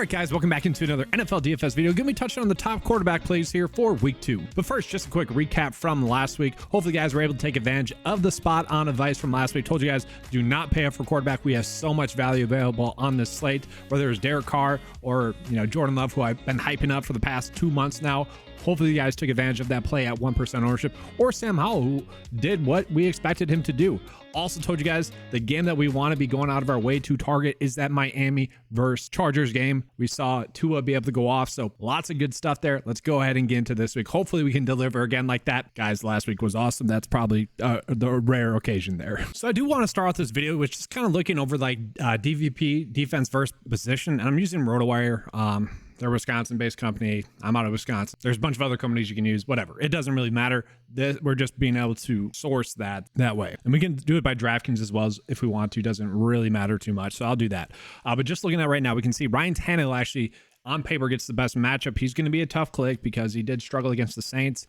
All right, guys, welcome back into another NFL DFS video. Gonna be touching on the top quarterback plays here for week 2. But first, just a quick recap from last week. Hopefully, you guys were able to take advantage of the spot on advice from last week. Told you guys, do not pay up for quarterback. We have so much value available on this slate, whether it's Derek Carr or Jordan Love, who I've been hyping up for the past 2 months now. Hopefully, you guys took advantage of that play at 1% ownership, or Sam Howell, who did what we expected him to do. Also told you guys the game that we want to be going out of our way to target is that Miami versus Chargers game. We saw Tua be able to go off, so lots of good stuff there. Let's go ahead and get into this week. Hopefully we can deliver again like that. Guys, last week was awesome. That's probably the rare occasion there. So I do want to start off this video, which is kind of looking over like DVP, defense versus position, and I'm using RotoWire. They're a Wisconsin-based company. I'm out of Wisconsin. There's a bunch of other companies you can use, whatever. It doesn't really matter. We're just being able to source that way. And we can do it by DraftKings as well as if we want to. Doesn't really matter too much, so I'll do that. But just looking at right now, we can see Ryan Tannehill actually on paper gets the best matchup. He's going to be a tough click because he did struggle against the Saints.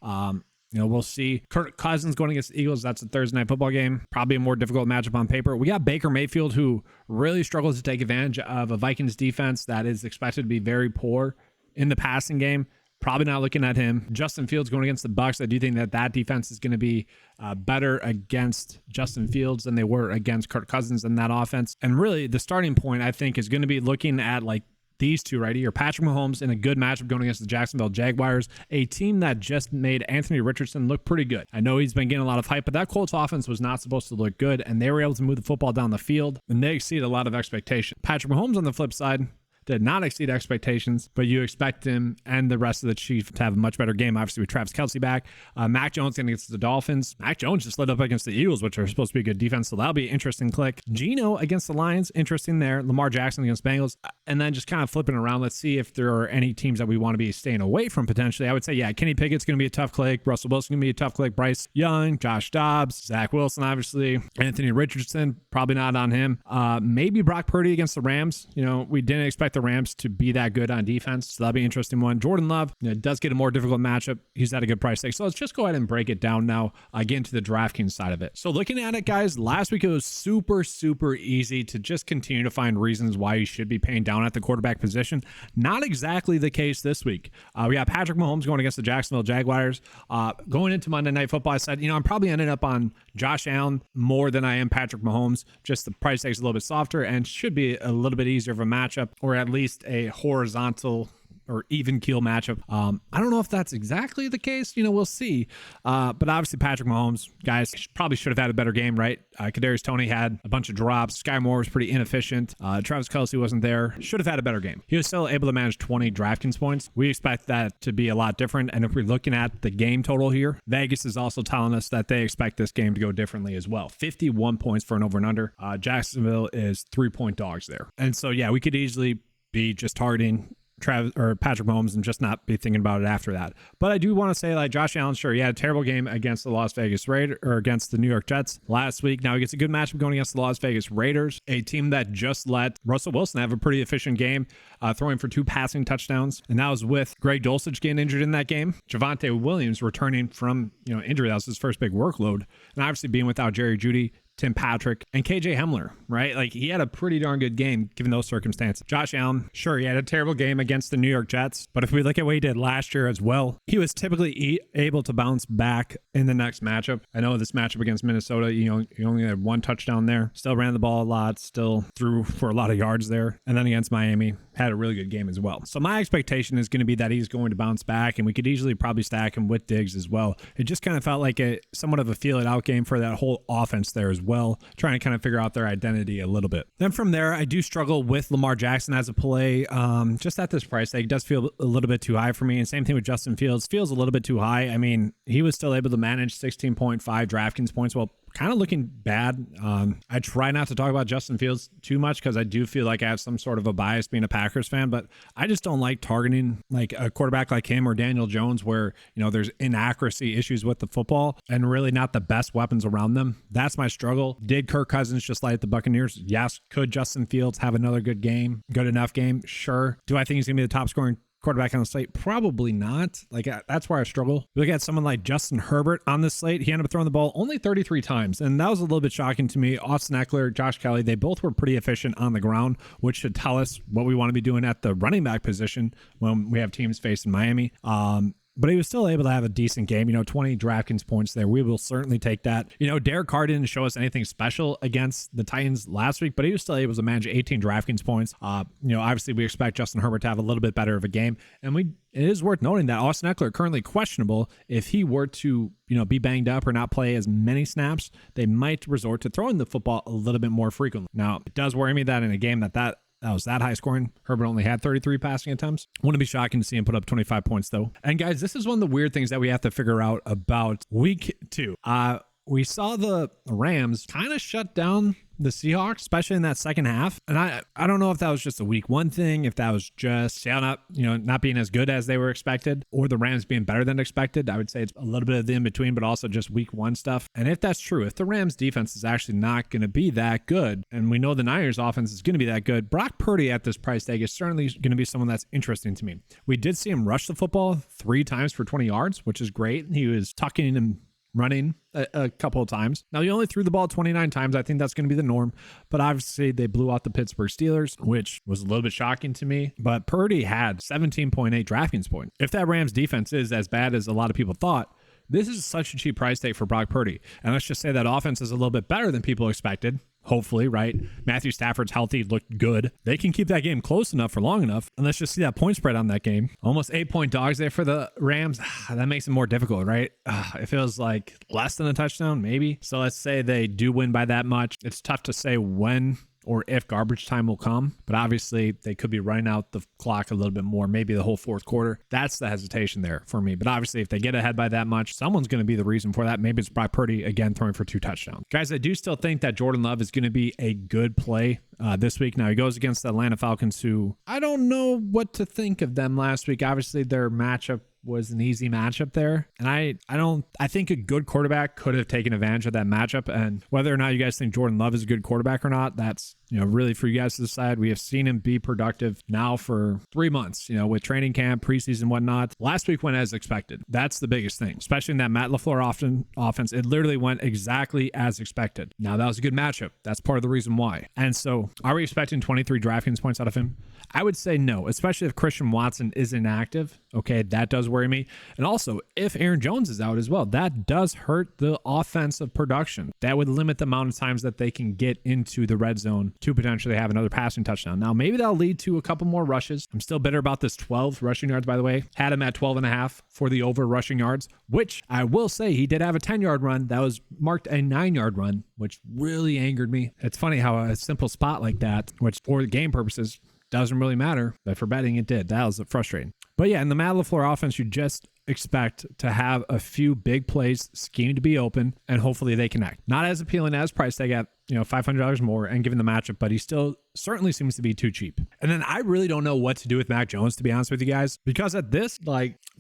We'll see. Kirk Cousins going against the Eagles. That's a Thursday night football game. Probably a more difficult matchup on paper. We got Baker Mayfield, who really struggles to take advantage of a Vikings defense that is expected to be very poor in the passing game. Probably not looking at him. Justin Fields going against the Bucs. I do think that defense is going to be better against Justin Fields than they were against Kirk Cousins in that offense. And really, the starting point, I think, is going to be looking at like these two right here. Patrick Mahomes in a good matchup going against the Jacksonville Jaguars, a team that just made Anthony Richardson look pretty good. I know he's been getting a lot of hype, but that Colts offense was not supposed to look good, and they were able to move the football down the field, and they exceeded a lot of expectation. Patrick Mahomes on the flip side did not exceed expectations, but you expect him and the rest of the Chiefs to have a much better game, obviously with Travis Kelce back. Mac Jones going against the Dolphins. Mac Jones just lit up against the Eagles, which are supposed to be a good defense, so that'll be an interesting click. Geno against the Lions, interesting there. Lamar Jackson against Bengals. And then just kind of flipping around, let's see if there are any teams that we want to be staying away from potentially. I would say, yeah, Kenny Pickett's going to be a tough click. Russell Wilson going to be a tough click. Bryce Young, Josh Dobbs, Zach Wilson, obviously. Anthony Richardson, probably not on him. Maybe Brock Purdy against the Rams. We didn't expect the Rams to be that good on defense, so that'll be an interesting one. Jordan Love does get a more difficult matchup. He's at a good price tag. So let's just go ahead and break it down now, get into the DraftKings side of it. So looking at it, guys, last week it was super easy to just continue to find reasons why you should be paying down at the quarterback position. Not exactly the case this week. We got Patrick Mahomes going against the Jacksonville Jaguars. Going into Monday Night Football, I said, I'm probably ending up on Josh Allen more than I am Patrick Mahomes. Just the price tag is a little bit softer and should be a little bit easier of a matchup, or at least a horizontal or even keel matchup. I don't know if that's exactly the case. We'll see. But obviously Patrick Mahomes, guys, probably should have had a better game, right? Kadarius Toney had a bunch of drops. Sky Moore was pretty inefficient. Travis Kelce wasn't there. Should have had a better game. He was still able to manage 20 DraftKings points. We expect that to be a lot different. And if we're looking at the game total here, Vegas is also telling us that they expect this game to go differently as well. 51 points for an over and under. Jacksonville is 3-point dogs there. And so, yeah, we could easily be just targeting Travis or Patrick Mahomes and just not be thinking about it after that. But I do want to say, like, Josh Allen, sure, he had a terrible game against the Las Vegas Raiders, or against the New York Jets last week. Now he gets a good matchup going against the Las Vegas Raiders, a team that just let Russell Wilson have a pretty efficient game, throwing for 2 passing touchdowns. And that was with Greg Dulcich getting injured in that game. Javonte Williams returning from injury. That was his first big workload. And obviously being without Jerry Jeudy, Tim Patrick, and KJ Hamler, right? Like, he had a pretty darn good game given those circumstances. Josh Allen, sure, he had a terrible game against the New York Jets, but if we look at what he did last year as well, he was typically able to bounce back in the next matchup. I know this matchup against Minnesota, he only had 1 touchdown there, still ran the ball a lot, still threw for a lot of yards there, and then against Miami, had a really good game as well. So my expectation is going to be that he's going to bounce back, and we could easily probably stack him with Diggs as well. It just kind of felt like somewhat of a feel it out game for that whole offense there as well, trying to kind of figure out their identity a little bit. Then from there, I do struggle with Lamar Jackson as a play. Just at this price tag, does feel a little bit too high for me. And same thing with Justin Fields, feels a little bit too high. I mean, he was still able to manage 16.5 DraftKings points while kind of looking bad. I try not to talk about Justin Fields too much because I do feel like I have some sort of a bias being a Packers fan, but I just don't like targeting like a quarterback like him or Daniel Jones where, there's inaccuracy issues with the football and really not the best weapons around them. That's my struggle. Did Kirk Cousins just light the Buccaneers? Yes. Could Justin Fields have another good enough game? Sure. Do I think he's going to be the top scoring quarterback on the slate? Probably not. Like, that's where I struggle. We look at someone like Justin Herbert on this slate. He ended up throwing the ball only 33 times, and that was a little bit shocking to me. Austin Eckler, Josh Kelly, they both were pretty efficient on the ground, which should tell us what we want to be doing at the running back position when we have teams facing Miami. But he was still able to have a decent game, 20 DraftKings points there. We will certainly take that. Derek Carr didn't show us anything special against the Titans last week, but he was still able to manage 18 DraftKings points. Obviously we expect Justin Herbert to have a little bit better of a game. And it is worth noting that Austin Eckler currently questionable. If he were to, be banged up or not play as many snaps, they might resort to throwing the football a little bit more frequently. Now, it does worry me that in a game that was that high scoring, Herbert only had 33 passing attempts. Wouldn't be shocking to see him put up 25 points though. And guys, this is one of the weird things that we have to figure out about week 2. We saw the Rams kind of shut down the Seahawks, especially in that second half. And I don't know if that was just a week 1 thing, if that was just Seattle not being as good as they were expected, or the Rams being better than expected. I would say it's a little bit of the in-between, but also just week 1 stuff. And if that's true, if the Rams defense is actually not going to be that good, and we know the Niners offense is going to be that good, Brock Purdy at this price tag is certainly going to be someone that's interesting to me. We did see him rush the football 3 times for 20 yards, which is great. He was tucking and running a couple of times. Now, he only threw the ball 29 times. I think that's going to be the norm, but obviously they blew out the Pittsburgh Steelers, which was a little bit shocking to me. But Purdy had 17.8 DraftKings points. If that Rams defense is as bad as a lot of people thought, this is such a cheap price tag for Brock Purdy. And let's just say that offense is a little bit better than people expected. Hopefully, right? Matthew Stafford's healthy, looked good. They can keep that game close enough for long enough. And let's just see that point spread on that game. Almost 8-point dogs there for the Rams. That makes it more difficult, right? It feels like less than a touchdown, maybe. So let's say they do win by that much. It's tough to say when or if garbage time will come, but obviously they could be running out the clock a little bit more, maybe the whole fourth quarter. That's the hesitation there for me. But obviously if they get ahead by that much, someone's going to be the reason for that. Maybe it's Brock Purdy again throwing for 2 touchdowns. Guys, I do still think that Jordan Love is going to be a good play this week. Now he goes against the Atlanta Falcons, who I don't know what to think of them last week. Obviously their matchup was an easy matchup there. And I think a good quarterback could have taken advantage of that matchup. And whether or not you guys think Jordan Love is a good quarterback or not, that's, really for you guys to decide. We have seen him be productive now for 3 months, with training camp, preseason, whatnot. Last week went as expected. That's the biggest thing, especially in that Matt LaFleur offense. It literally went exactly as expected. Now that was a good matchup. That's part of the reason why. And so are we expecting 23 DraftKings points out of him? I would say no, especially if Christian Watson is inactive. Okay, that does worry me. And also, if Aaron Jones is out as well, that does hurt the offensive production. That would limit the amount of times that they can get into the red zone to potentially have another passing touchdown. Now, maybe that'll lead to a couple more rushes. I'm still bitter about this 12 rushing yards, by the way. Had him at 12.5 for the over rushing yards, which I will say he did have a 10-yard run that was marked a 9-yard run, which really angered me. It's funny how a simple spot like that, which for game purposes doesn't really matter, but for betting it did. That was frustrating. But yeah, in the Matt LaFleur offense, you just expect to have a few big plays schemed to be open, and hopefully they connect. Not as appealing as price tag at $500 more and given the matchup, but he still certainly seems to be too cheap. And then I really don't know what to do with Mac Jones, to be honest with you guys, because at this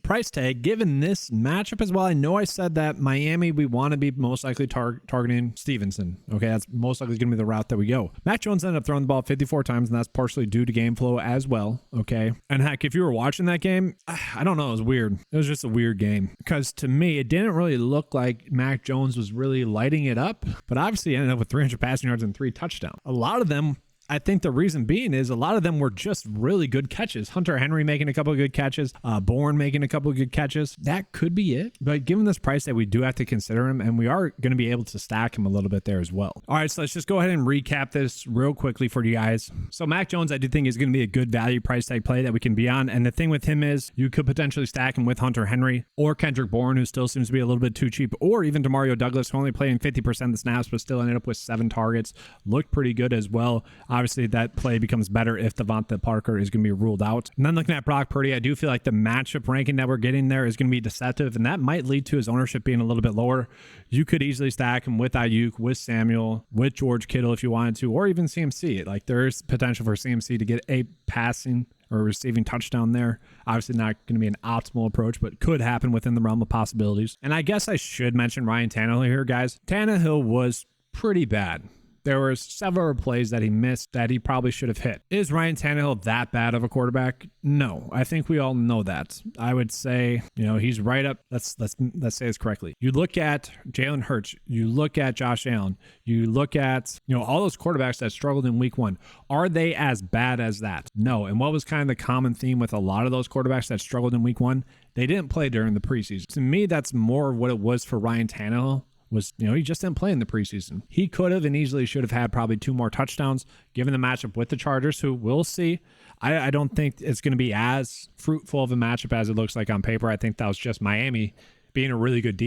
price tag, given this matchup as well, I know I said that Miami, we want to be most likely targeting Stevenson. Okay, that's most likely going to be the route that we go. Mac Jones ended up throwing the ball 54 times, and that's partially due to game flow as well. Okay, and heck, if you were watching that game, I don't know, it was weird. It was just a weird game because to me, it didn't really look like Mac Jones was really lighting it up, but obviously he ended up with 300 passing yards and 3 touchdowns. A lot of them, I think the reason being is a lot of them were just really good catches. Hunter Henry making a couple of good catches, Bourne making a couple of good catches. That could be it. But given this price that we do have to consider him, and we are going to be able to stack him a little bit there as well. All right, so let's just go ahead and recap this real quickly for you guys. So Mac Jones, I do think is going to be a good value price tag play that we can be on. And the thing with him is you could potentially stack him with Hunter Henry or Kendrick Bourne, who still seems to be a little bit too cheap, or even Demario Douglas, who only playing 50% of the snaps, but still ended up with 7 targets. Looked pretty good as well. Obviously, that play becomes better if Devonta Parker is going to be ruled out. And then looking at Brock Purdy, I do feel like the matchup ranking that we're getting there is going to be deceptive, and that might lead to his ownership being a little bit lower. You could easily stack him with Ayuk, with Samuel, with George Kittle if you wanted to, or even CMC. Like, there's potential for CMC to get a passing or receiving touchdown there. Obviously not going to be an optimal approach, but could happen within the realm of possibilities. And I guess I should mention Ryan Tannehill here, guys. Tannehill was pretty bad. there were several plays that he missed that he probably should have hit. Is Ryan Tannehill that bad of a quarterback? No, I think we all know that. I would say, he's right up. Let's say this correctly. You look at Jalen Hurts, you look at Josh Allen, you look at, all those quarterbacks that struggled in week 1. Are they as bad as that? No. And what was kind of the common theme with a lot of those quarterbacks that struggled in week 1? They didn't play during the preseason. To me, that's more what it was for Ryan Tannehill. Was, he just didn't play in the preseason. He could have and easily should have had probably 2 more touchdowns given the matchup with the Chargers, who we'll see. I don't think it's going to be as fruitful of a matchup as it looks like on paper. I think that was just Miami being a really good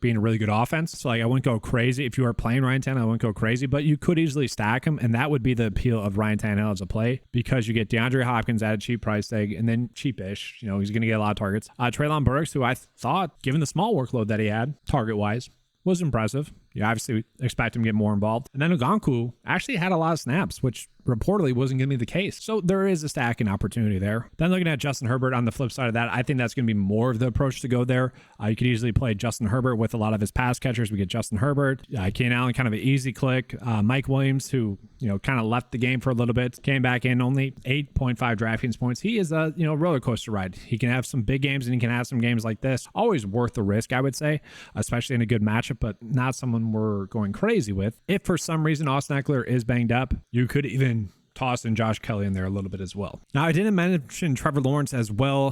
being a really good offense. So I wouldn't go crazy. If you are playing Ryan Tannehill, I wouldn't go crazy, but you could easily stack him. And that would be the appeal of Ryan Tannehill as a play, because you get DeAndre Hopkins at a cheap price tag and then cheapish. He's going to get a lot of targets. Treylon Burks, who I thought, given the small workload that he had target wise, was impressive. You obviously expect him to get more involved. And then Ogonkwo actually had a lot of snaps, which reportedly wasn't going to be the case. So there is a stacking opportunity there. Then looking at Justin Herbert on the flip side of that, I think that's going to be more of the approach to go there. You could easily play Justin Herbert with a lot of his pass catchers. We get Justin Herbert, Keenan Allen, kind of an easy click. Mike Williams, who kind of left the game for a little bit, came back in, only 8.5 DraftKings points. He is a roller coaster ride. He can have some big games and he can have some games like this. Always worth the risk, I would say, especially in a good matchup, but not someone we're going crazy with. If for some reason Austin Eckler is banged up, you could even toss in Josh Kelly in there a little bit as well. Now, I didn't mention Trevor Lawrence as well.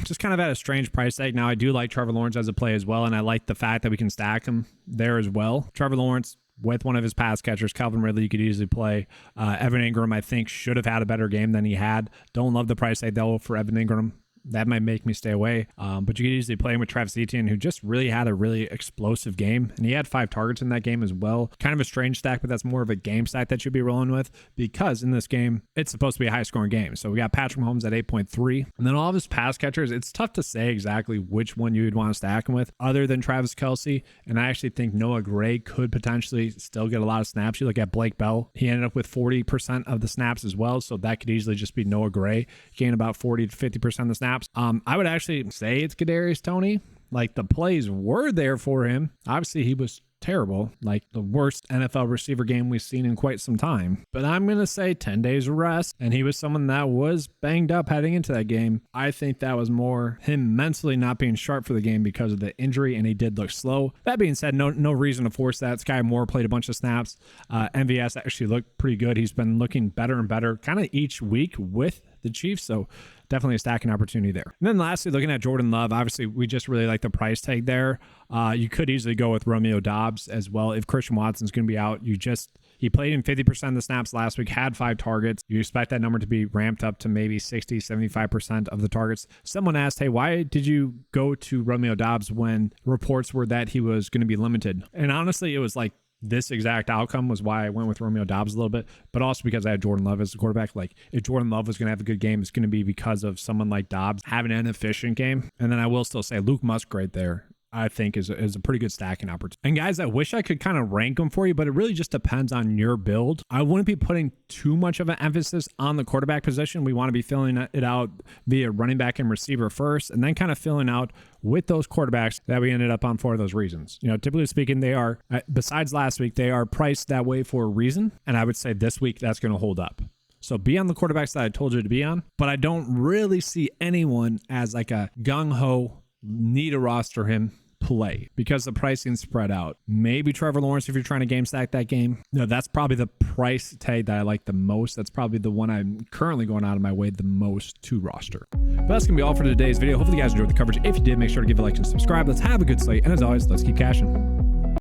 Just kind of at a strange price tag. Now, I do like Trevor Lawrence as a play as well, and I like the fact that we can stack him there as well. Trevor Lawrence with one of his pass catchers, Calvin Ridley, you could easily play. Evan Ingram, I think, should have had a better game than he had. Don't love the price tag, though, for Evan Ingram. That might make me stay away. But you could easily play him with Travis Etienne, who just really had a really explosive game. And he had 5 targets in that game as well. Kind of a strange stack, but that's more of a game stack that you'd be rolling with, because in this game, it's supposed to be a high-scoring game. So we got Patrick Mahomes at 8.3. And then all of his pass catchers, it's tough to say exactly which one you would want to stack him with other than Travis Kelce. And I actually think Noah Gray could potentially still get a lot of snaps. You look at Blake Bell. He ended up with 40% of the snaps as well. So that could easily just be Noah Gray gain about 40 to 50% of the snaps. I would actually say it's Kadarius Toney. Like, the plays were there for him. Obviously, he was terrible, like the worst NFL receiver game we've seen in quite some time. But I'm going to say 10 days of rest, and he was someone that was banged up heading into that game. I think that was more him mentally not being sharp for the game because of the injury, and he did look slow. That being said, no reason to force that. Sky Moore played a bunch of snaps. MVS actually looked pretty good. He's been looking better and better kind of each week with the Chiefs, so definitely a stacking opportunity there. And then lastly, looking at Jordan Love, obviously we just really like the price tag there. You could easily go with Romeo Doubs as well. If Christian Watson's going to be out, he played in 50% of the snaps last week, had 5 targets. You expect that number to be ramped up to maybe 60, 75% of the targets. Someone asked, hey, why did you go to Romeo Doubs when reports were that he was going to be limited? And honestly, it was like this exact outcome was why I went with Romeo Doubs a little bit, but also because I had Jordan Love as the quarterback. Like, if Jordan Love was going to have a good game, it's going to be because of someone like Doubs having an efficient game. And then I will still say Luke Musgrave there, I think is a pretty good stacking opportunity. And guys, I wish I could kind of rank them for you, but it really just depends on your build. I wouldn't be putting too much of an emphasis on the quarterback position. We want to be filling it out via running back and receiver first, and then kind of filling out with those quarterbacks that we ended up on for those reasons. Typically speaking, they are, besides last week, they are priced that way for a reason. And I would say this week that's going to hold up. So be on the quarterbacks that I told you to be on, but I don't really see anyone as like a gung-ho, need to roster him play because the pricing spread out. Maybe Trevor Lawrence if you're trying to game stack that game. That's probably the price tag that I like the most. That's probably the one I'm currently going out of my way the most to roster. But that's gonna be all for today's video. Hopefully you guys enjoyed the coverage. If you did, make sure to give a like and subscribe. Let's have a good slate, and as always, let's keep cashing.